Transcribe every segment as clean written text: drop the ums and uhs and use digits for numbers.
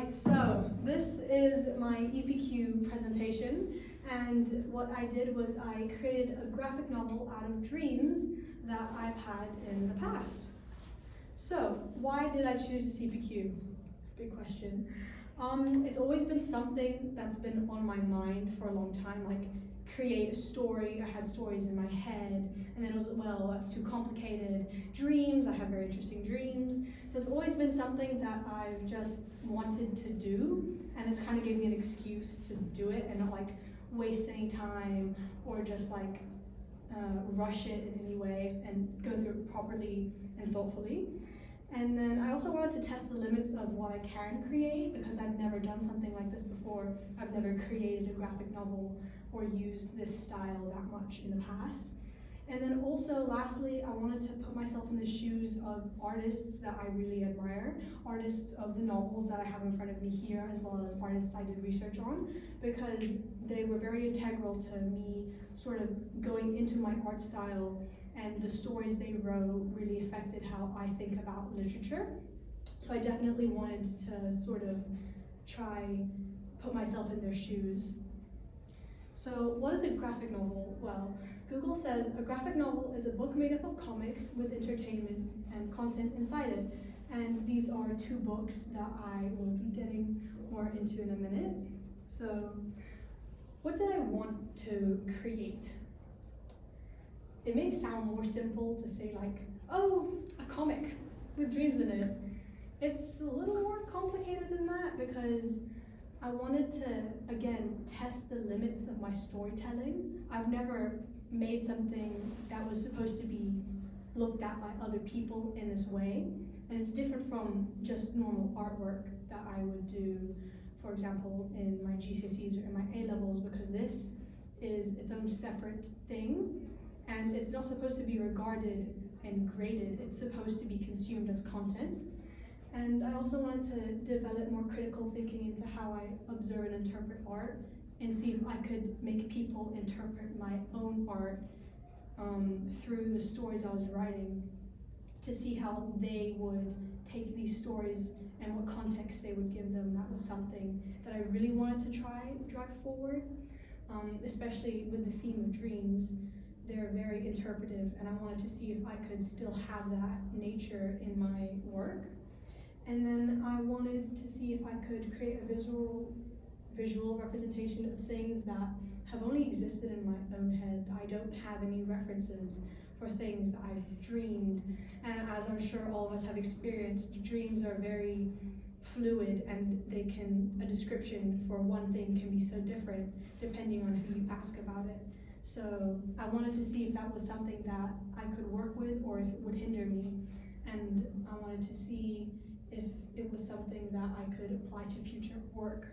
Right, so this is my EPQ presentation, and what I did was I created a graphic novel out of dreams that I've had in the past. So, why did I choose this EPQ? Big question. It's always been something that's been on my mind for a long time, like create a story. I had stories in my head, and then it was, well, that's too complicated. Dreams, I have very interesting dreams. So it's always been something that I've just wanted to do, and it's kind of gave me an excuse to do it and not like waste any time or just like rush it in any way and go through it properly and thoughtfully. And then I also wanted to test the limits of what I can create because I've never done something like this before. I've never created a graphic novel or used this style that much in the past. And then also, lastly, I wanted to put myself in the shoes of artists that I really admire, artists of the novels that I have in front of me here, as well as artists I did research on, because they were very integral to me sort of going into my art style, and the stories they wrote really affected how I think about literature. So I definitely wanted to sort of try put myself in their shoes. So what is a graphic novel? Well, Google says a graphic novel is a book made up of comics with entertainment and content inside it. And these are two books that I will be getting more into in a minute. So what did I want to create? It may sound more simple to say like, oh, a comic with dreams in it. It's a little more complicated than that because I wanted to, again, test the limits of my storytelling. I've never made something that was supposed to be looked at by other people in this way. And it's different from just normal artwork that I would do, for example, in my GCSEs or in my A-levels, because this is its own separate thing. And it's not supposed to be regarded and graded. It's supposed to be consumed as content. And I also wanted to develop more critical thinking into how I observe and interpret art and see if I could make people interpret my own art through the stories I was writing, to see how they would take these stories and what context they would give them. That was something that I really wanted to try drive forward, especially with the theme of dreams. They're very interpretive, and I wanted to see if I could still have that nature in my work. And then I wanted to see if I could create a visual representation of things that have only existed in my own head. I don't have any references for things that I've dreamed. And as I'm sure all of us have experienced, dreams are very fluid, and a description for one thing can be so different depending on who you ask about it. So I wanted to see if that was something that I could work with or if it would hinder me. And I wanted to see if it was something that I could apply to future work.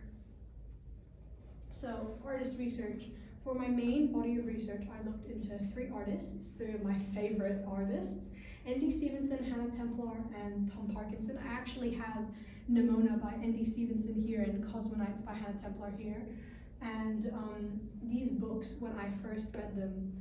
So, artist research. For my main body of research, I looked into three of my favorite artists, N.D. Stevenson, Hannah Templar, and Tom Parkinson. I actually have Nimona by N.D. Stevenson here and Cosmonites by Hannah Templar here. And these books, when I first read them,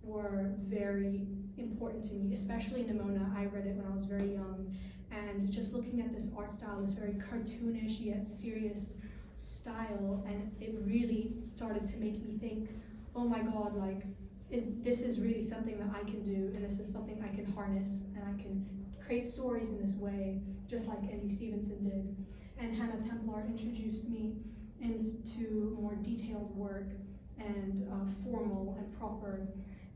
were very important to me, especially Nimona. I read it when I was very young. And just looking at this art style, this very cartoonish yet serious style, and it really started to make me think, oh my god, like, this is really something that I can do, and this is something I can harness, and I can create stories in this way, just like N.D. Stevenson did. And Hannah Templar introduced me into more detailed work and formal and proper,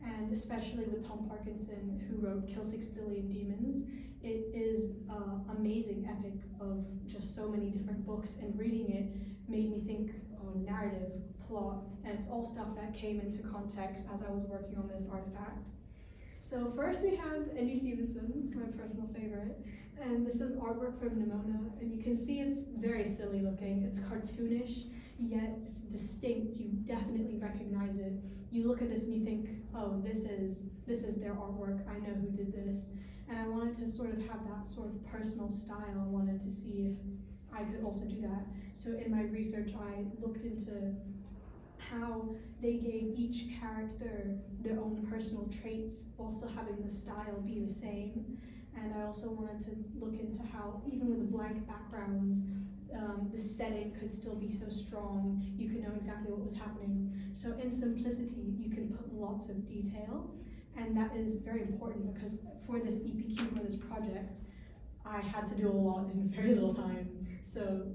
and especially with Tom Parkinson, who wrote Kill 6 Billion Demons. It is an amazing epic of just so many different books, and reading it made me think narrative, plot, and it's all stuff that came into context as I was working on this artifact. So first we have N.D. Stevenson, my personal favorite, and this is artwork from Nimona, and you can see it's very silly looking. It's cartoonish, yet it's distinct. You definitely recognize it. You look at this and you think, oh, this is their artwork. I know who did this. And I wanted to sort of have that sort of personal style. I wanted to see if I could also do that. So in my research, I looked into how they gave each character their own personal traits while still having the style be the same. And I also wanted to look into how, even with the blank backgrounds, the setting could still be so strong, you could know exactly what was happening. So in simplicity, you can put lots of detail, and that is very important because for this EPQ, for this project, I had to do a lot in very little time. So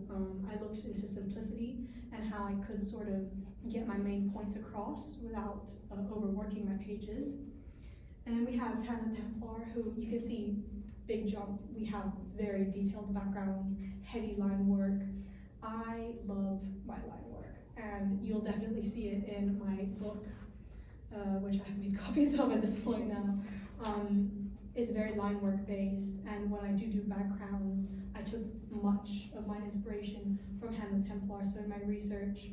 I looked into simplicity and how I could sort of get my main points across without overworking my pages. And then we have Hannah Templar, who you can see, big jump. We have very detailed backgrounds, heavy line work. I love my line work, and you'll definitely see it in my book, which I have made copies of at this point now. It's very line work based, and when I do backgrounds, I took much of my inspiration from Hannah Templar. So in my research,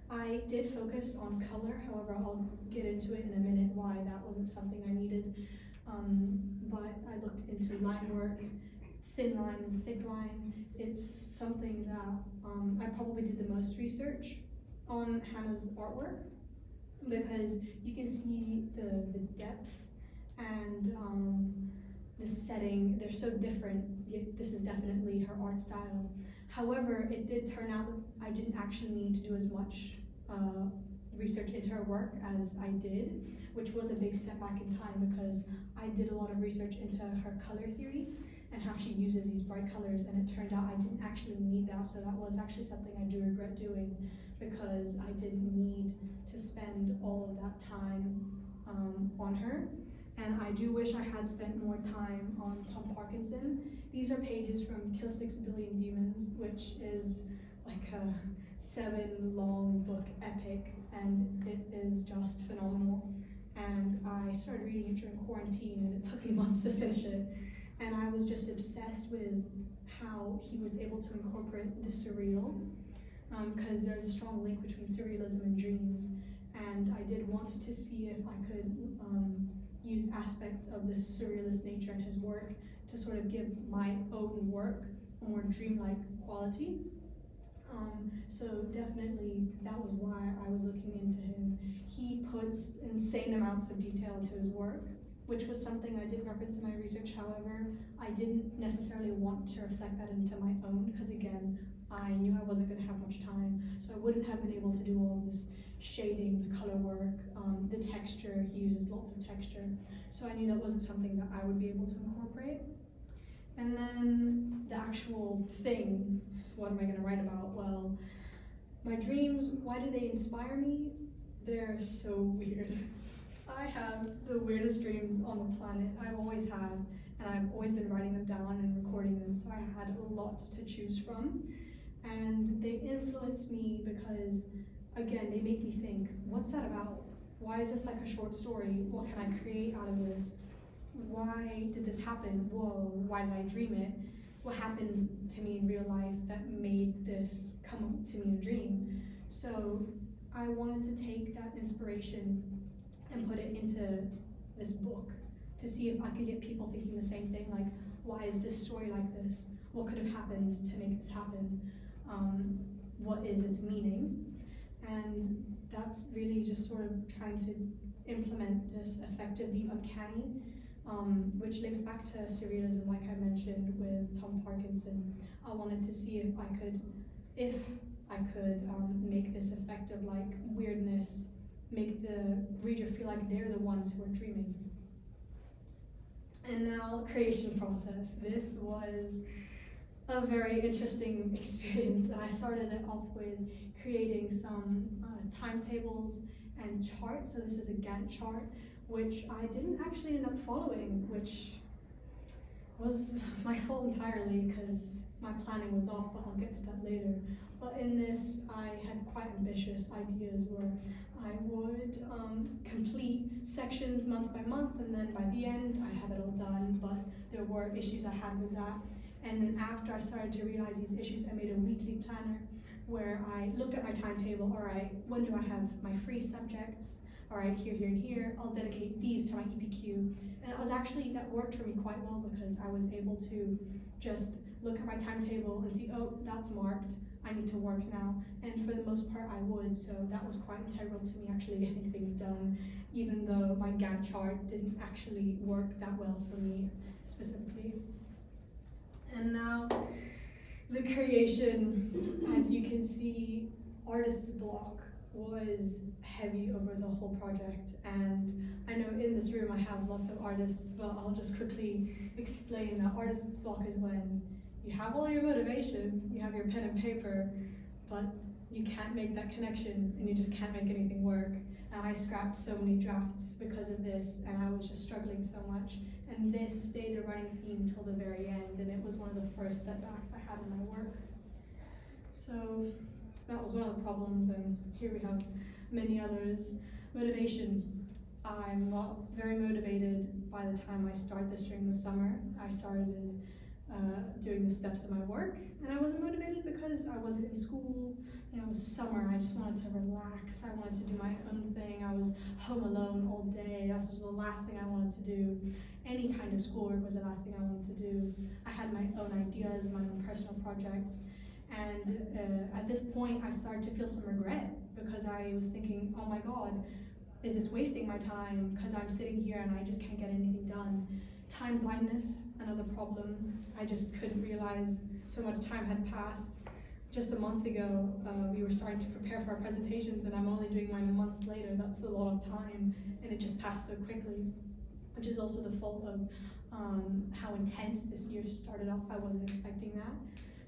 I did focus on color, however I'll get into it in a minute why that wasn't something I needed. But I looked into line work, thin line and thick line. It's something that I probably did the most research on Hannah's artwork, because you can see the depth and the setting. They're so different, yet this is definitely her art style. However, it did turn out that I didn't actually need to do as much research into her work as I did, which was a big step back in time, because I did a lot of research into her color theory and how she uses these bright colors, and it turned out I didn't actually need that. So that was actually something I do regret doing, because I didn't need to spend all of that time on her. And I do wish I had spent more time on Tom Parkinson. These are pages from Kill 6 Billion Demons, which is like a 7-long book epic, and it is just phenomenal. And I started reading it during quarantine, and it took me months to finish it. And I was just obsessed with how he was able to incorporate the surreal, because there's a strong link between surrealism and dreams. And I did want to see if I could use aspects of this surrealist nature in his work to sort of give my own work a more dreamlike quality. So definitely that was why I was looking into him. He puts insane amounts of detail into his work, which was something I did reference in my research. However, I didn't necessarily want to reflect that into my own, because again, I knew I wasn't going to have much time, so I wouldn't have been able to do all this shading, the color work, the texture. He uses lots of texture, so I knew that wasn't something that I would be able to incorporate. And then the actual thing, what am I going to write about? Well, my dreams, why do they inspire me? They're so weird. I have the weirdest dreams on the planet. I've always had, and I've always been writing them down and recording them, so I had a lot to choose from. And they influence me because, again, they make me think, what's that about? Why is this like a short story? What can I create out of this? Why did this happen? Whoa, why did I dream it? What happened to me in real life that made this come up to me in a dream? So I wanted to take that inspiration and put it into this book to see if I could get people thinking the same thing, like, why is this story like this? What could have happened to make this happen? What is its meaning? And that's really just sort of trying to implement this effect of the uncanny, which links back to surrealism, like I mentioned with Tom Parkinson. I wanted to see if I could make this effect of like weirdness, make the reader feel like they're the ones who are dreaming. And now, creation process. This was a very interesting experience. I started it off with creating some timetables and charts. So this is a Gantt chart, which I didn't actually end up following, which was my fault entirely because my planning was off, but I'll get to that later. But in this, I had quite ambitious ideas where I would complete sections month by month, and then by the end, I have it all done, but there were issues I had with that. And then after I started to realize these issues, I made a weekly planner where I looked at my timetable. All right, when do I have my free subjects? All right, here, here, and here. I'll dedicate these to my EPQ. And that worked for me quite well because I was able to just look at my timetable and see, oh, that's marked. I need to work now. And for the most part, I would. So that was quite integral to me actually getting things done, even though my Gantt chart didn't actually work that well for me specifically. And now the creation, as you can see, artist's block was heavy over the whole project. And I know in this room I have lots of artists, but I'll just quickly explain that artist's block is when you have all your motivation, you have your pen and paper, but you can't make that connection and you just can't make anything work. And I scrapped so many drafts because of this, and I was just struggling so much. And this stayed a running theme till the very end, and it was one of the first setbacks I had in my work. So that was one of the problems, and here we have many others. Motivation. I'm not very motivated by the time I start this during the summer. I started doing the steps of my work, and I wasn't motivated because I wasn't in school. You know, it was summer, I just wanted to relax, I wanted to do my own thing. I was home alone all day, that was the last thing I wanted to do. Any kind of schoolwork was the last thing I wanted to do. I had my own ideas, my own personal projects, and at this point I started to feel some regret because I was thinking, oh my god, is this wasting my time because I'm sitting here and I just can't get anything done. Time blindness, another problem. I just couldn't realize so much time had passed. Just a month ago, we were starting to prepare for our presentations, and I'm only doing mine a month later. That's a lot of time, and it just passed so quickly, which is also the fault of how intense this year started off. I wasn't expecting that.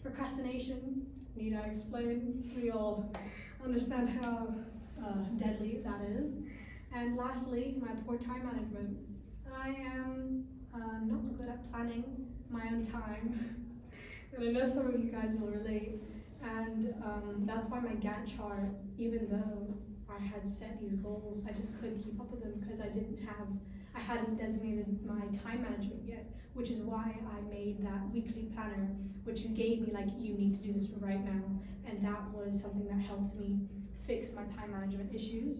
Procrastination, need I explain? We all understand how deadly that is. And lastly, my poor time management. I am not good at planning my own time, and I know some of you guys will relate. And that's why my Gantt chart, even though I had set these goals, I just couldn't keep up with them because I hadn't designated my time management yet, which is why I made that weekly planner, which gave me like, you need to do this right now. And that was something that helped me fix my time management issues.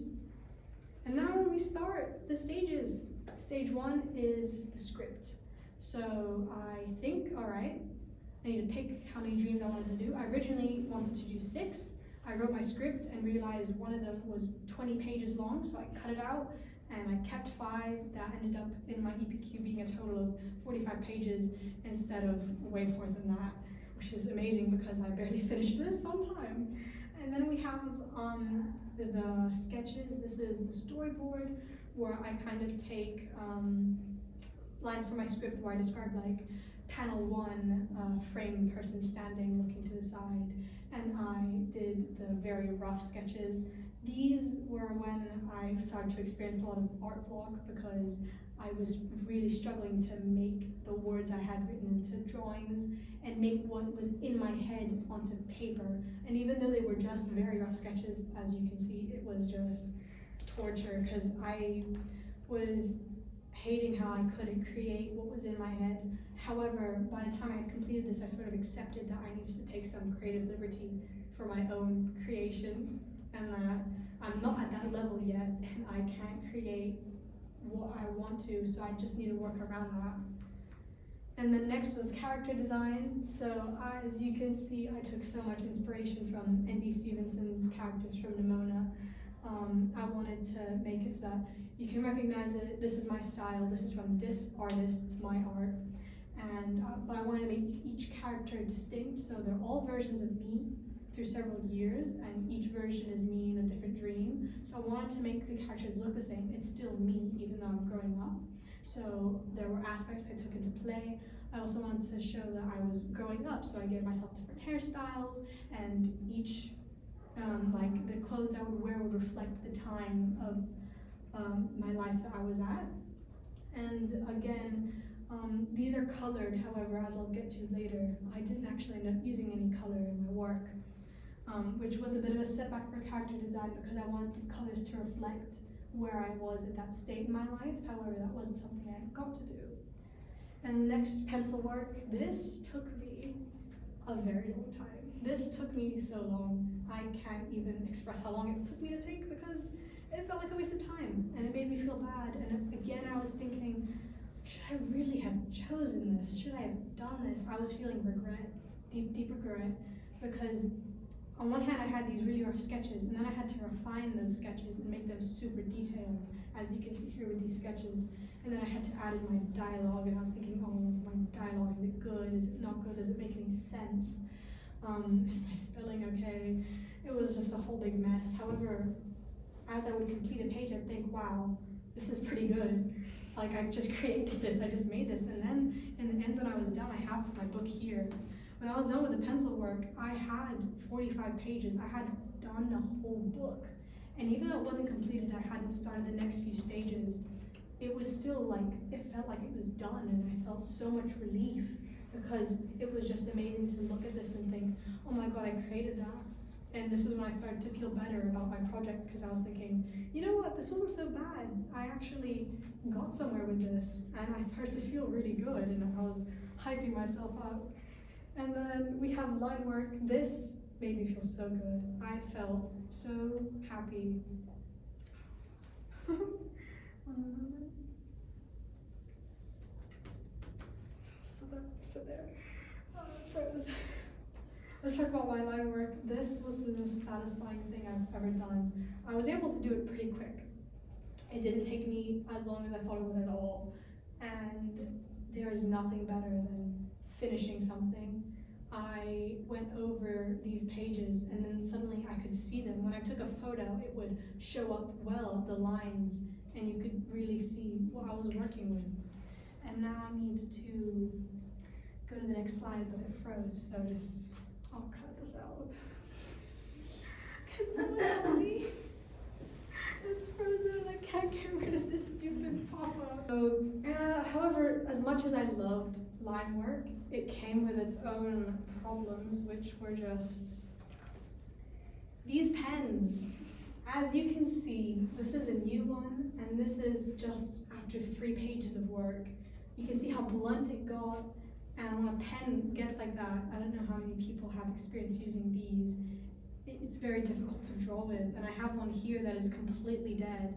And now when we start the stages, stage one is the script. So I think, all right, I need to pick how many dreams I wanted to do. I originally wanted to do 6. I wrote my script and realized one of them was 20 pages long, so I cut it out and I kept 5. That ended up in my EPQ being a total of 45 pages instead of way more than that, which is amazing because I barely finished this on time. And then we have the sketches. This is the storyboard where I kind of take lines from my script where I describe like panel 1, frame person standing looking to the side, and I did the very rough sketches. These were when I started to experience a lot of art block because I was really struggling to make the words I had written into drawings and make what was in my head onto paper. And even though they were just very rough sketches, as you can see, it was just torture because I was hating how I couldn't create what was in my head. However, by the time I had completed this, I sort of accepted that I needed to take some creative liberty for my own creation, and that I'm not at that level yet, and I can't create what I want to, so I just need to work around that. And then next was character design. So as you can see, I took so much inspiration from N.D. Stevenson's characters from Nimona. I wanted to make it so that you can recognize it. This is my style. This is from this artist. It's my art. And but I wanted to make each character distinct, so they're all versions of me through several years, and each version is me in a different dream. So I wanted to make the characters look the same. It's still me, even though I'm growing up. So there were aspects I took into play. I also wanted to show that I was growing up, so I gave myself different hairstyles, and each like the clothes I would wear would reflect the time of my life that I was at. And again, these are colored, however, as I'll get to later, I didn't actually end up using any color in my work, which was a bit of a setback for character design because I wanted the colors to reflect where I was at that state in my life. However, that wasn't something I got to do. And the next pencil work, this took me a very long time. This took me so long. I can't even express how long it took me to take because it felt like a waste of time and it made me feel bad. And again, I was thinking, should I really have chosen this? Should I have done this? I was feeling regret, deep regret, because on one hand I had these really rough sketches, and then I had to refine those sketches and make them super detailed, as you can see here with these sketches. And then I had to add in my dialogue, and I was thinking, oh, my dialogue, is it good? Is it not good? Does Is my spelling okay? It was just a whole big mess. However, as I would complete a page, I'd think, wow, this is pretty good. Like, I just created this, I just made this. And then in the end, when I was done, I have my book here. When I was done with the pencil work, I had 45 pages. I had done a whole book. And even though it wasn't completed, I hadn't started the next few stages, it was still like, it felt like it was done, and I felt so much relief because it was just amazing to look at this and think, oh my God, I created that. And this was when I started to feel better about my project, because I was thinking, you know what, this wasn't so bad. I actually got somewhere with this, and I started to feel really good, and I was hyping myself up. And then we have line work. This made me feel so good. I felt so happy. Just let that sit there. Froze. Let's talk about my line work. This was the most satisfying thing I've ever done. I was able to do it pretty quick. It didn't take me as long as I thought it would at all. And there is nothing better than finishing something. I went over these pages and then suddenly I could see them. When I took a photo, it would show up well, the lines, and you could really see what I was working with. And now I need to go to the next slide, but it froze, so I'll cut this out. Can someone help me? It's frozen and I can't get rid of this stupid pop-up. So, however, as much as I loved line work, it came with its own problems, which were just these pens. As you can see, this is a new one, and this is just after 3 pages of work. You can see how blunt it got, and when a pen gets like that, I don't know how many people have experience using these. It's very difficult to draw with, and I have one here that is completely dead.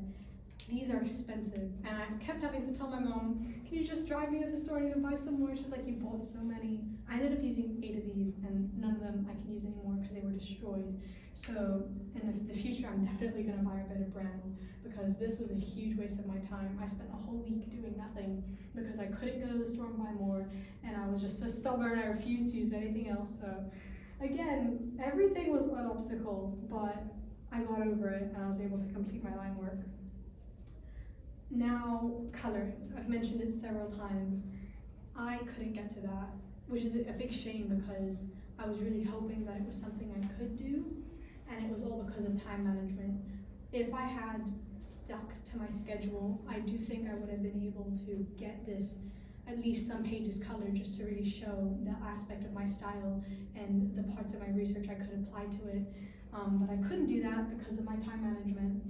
These are expensive, and I kept having to tell my mom, can you just drive me to the store and buy some more? She's like, you bought so many. I ended up using 8 of these, and none of them I can use anymore because they were destroyed. So in the future, I'm definitely gonna buy a better brand, because this was a huge waste of my time. I spent a whole week doing nothing because I couldn't go to the store and buy more, and I was just so stubborn, I refused to use anything else. So again, everything was an obstacle, but I got over it and I was able to complete my line work. Now, coloring. I've mentioned it several times. I couldn't get to that, which is a big shame because I was really hoping that it was something I could do, and it was all because of time management. If I had stuck to my schedule, I do think I would have been able to get this at least some pages colored, just to really show the aspect of my style and the parts of my research I could apply to it. But I couldn't do that because of my time management.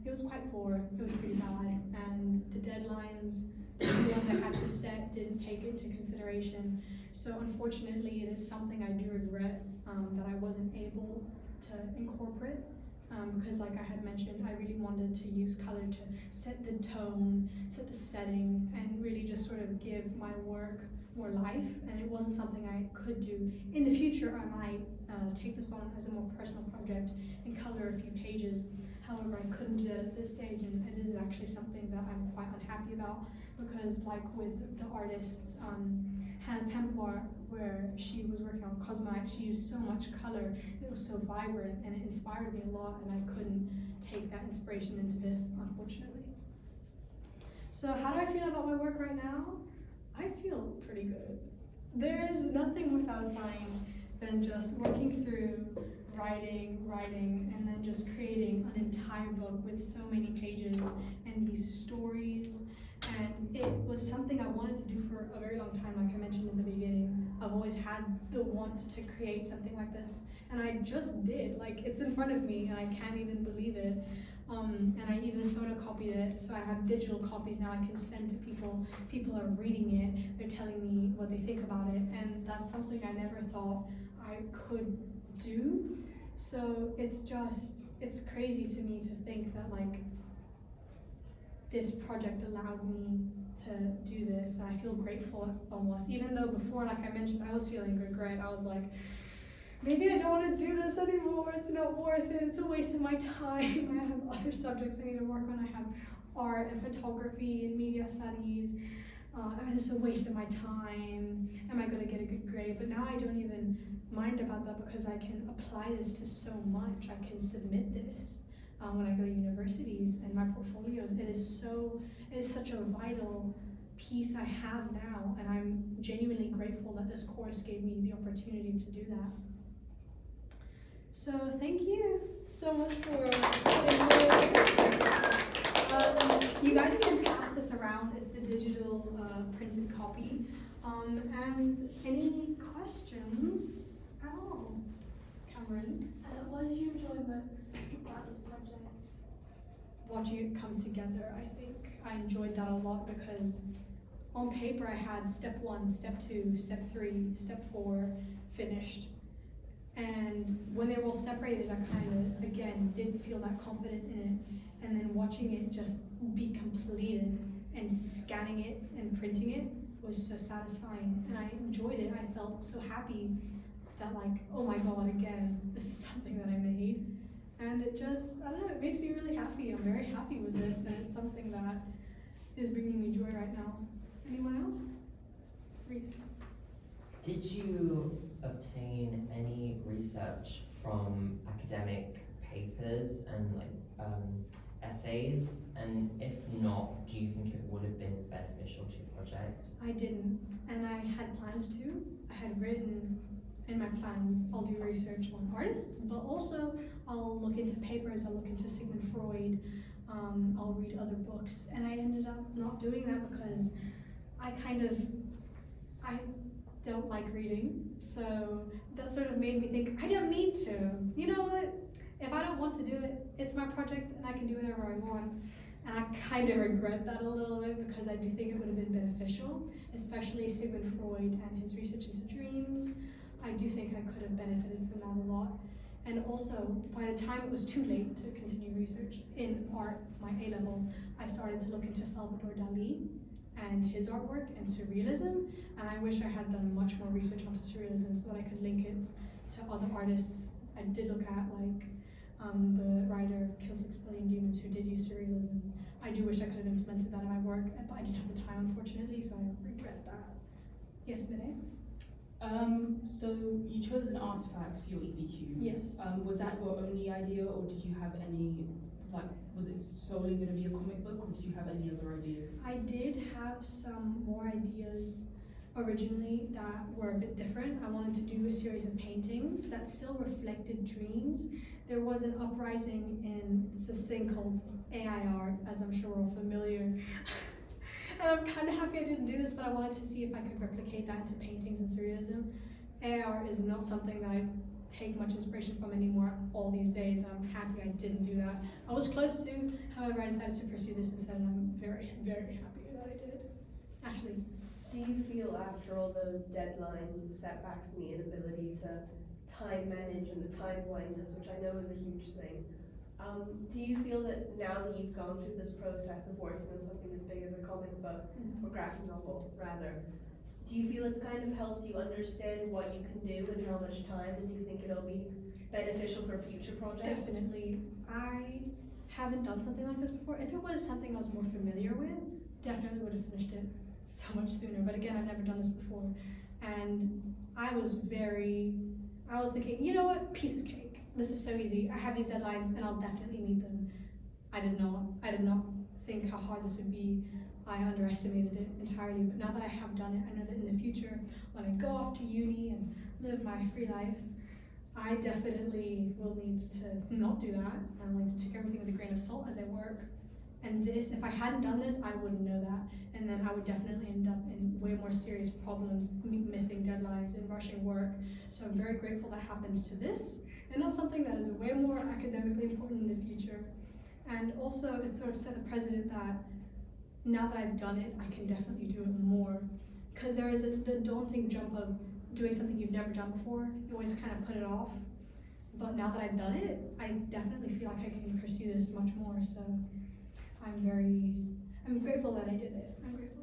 It was quite poor, it was pretty bad, and the deadlines, the ones I had to set, didn't take it into consideration. So unfortunately, it is something I do regret that I wasn't able to incorporate. Because like I had mentioned, I really wanted to use color to set the tone, set the setting, and really just sort of give my work more life, and it wasn't something I could do. In the future, I might take this on as a more personal project and color a few pages. However, I couldn't do that at this stage, and it is actually something that I'm quite unhappy about, because like with the artists, Hannah Templar, where she was working on cosmetics, she used so much color, it was so vibrant, and it inspired me a lot, and I couldn't take that inspiration into this, unfortunately. So how do I feel about my work right now? I feel pretty good. There is nothing more satisfying than just working through writing, and then just creating an entire book with so many pages and these stories. And it was something I wanted to do for a very long time, like I mentioned in the beginning. I've always had the want to create something like this, and I just did. Like, it's in front of me and I can't even believe it. And I even photocopied it, so I have digital copies now I can send to people. People are reading it, they're telling me what they think about it, and that's something I never thought I could do. So it's crazy to me to think that like this project allowed me to do this, and I feel grateful almost, even though before, like I mentioned, I was feeling regret. I was like, maybe I don't want to do this anymore, it's not worth it, it's a waste of my time. I have other subjects I need to work on. I have art and photography and media studies. this is a waste of my time, am I going to get a good grade? But now I don't even mind about that because I can apply this to so much. I can submit this when I go to universities and my portfolios. It is such a vital piece I have now, and I'm genuinely grateful that this course gave me the opportunity to do that. So thank you so much for you guys can pass this around. It's the digital printed copy. And any questions at all? Cameron? What did you enjoy most about this project? Watching it come together, I think. I enjoyed that a lot because on paper I had step 1, step 2, step 3, step 4 finished. And when they were all separated, I kind of, again, didn't feel that confident in it. And then watching it just be completed and scanning it and printing it was so satisfying. And I enjoyed it. I felt so happy that, like, oh my God, again, this is something that I made. And it just, I don't know, it makes me really happy. I'm very happy with this, and it's something that is bringing me joy right now. Anyone else? Reese? Did you obtain any research from academic papers and essays? And if not, do you think it would have been beneficial to your project? I didn't, and I had plans to. I had written in my plans, I'll do research on artists, but also I'll look into papers, I'll look into Sigmund Freud, I'll read other books, and I ended up not doing that because I don't like reading, so that sort of made me think, I don't need to. You know what? If I don't want to do it, it's my project and I can do whatever I want. And I kind of regret that a little bit because I do think it would have been beneficial, especially Sigmund Freud and his research into dreams. I do think I could have benefited from that a lot. And also, by the time it was too late to continue research in art, my A-level, I started to look into Salvador Dali and his artwork and surrealism, and I wish I had done much more research onto surrealism so that I could link it to other artists. I did look at the writer of Kill 6 Billion Demons who did use surrealism. I do wish I could have implemented that in my work, but I didn't have the time, unfortunately, so I regret that. Yes, Mide? So you chose an artefact for your EPQ. Yes. Was that your only idea, or did you have any, was it solely going to be a comic book, or did you have any other ideas? I did have some more ideas originally that were a bit different. I wanted to do a series of paintings that still reflected dreams. There was an uprising in this thing called AI art, as I'm sure we're all familiar. And I'm kind of happy I didn't do this, but I wanted to see if I could replicate that into paintings and surrealism. AI art is not something that I take much inspiration from anymore all these days, and I'm happy I didn't do that. I was close to, however, I decided to pursue this instead, and I'm very, very happy that I did. Ashley? Do you feel after all those deadline setbacks and the inability to time manage and the time blindness, which I know is a huge thing, do you feel that now that you've gone through this process of working on something as big as a comic book, or graphic novel rather, do you feel it's kind of helped you understand what you can do and how much time, and do you think it'll be beneficial for future projects? Definitely. I haven't done something like this before. If it was something I was more familiar with, definitely would have finished it so much sooner. But again, I've never done this before. And I was thinking, you know what, piece of cake. This is so easy. I have these deadlines and I'll definitely meet them. I did not think how hard this would be. I underestimated it entirely, but now that I have done it, I know that in the future, when I go off to uni and live my free life, I definitely will need to not do that. I'm going to take everything with a grain of salt as I work. And this, if I hadn't done this, I wouldn't know that. And then I would definitely end up in way more serious problems, missing deadlines and rushing work. So I'm very grateful that happened to this, and not something that is way more academically important in the future. And also, it sort of set the precedent that now that I've done it, I can definitely do it more. Because there is the daunting jump of doing something you've never done before. You always kind of put it off. But now that I've done it, I definitely feel like I can pursue this much more. So I'm grateful that I did it. I'm grateful.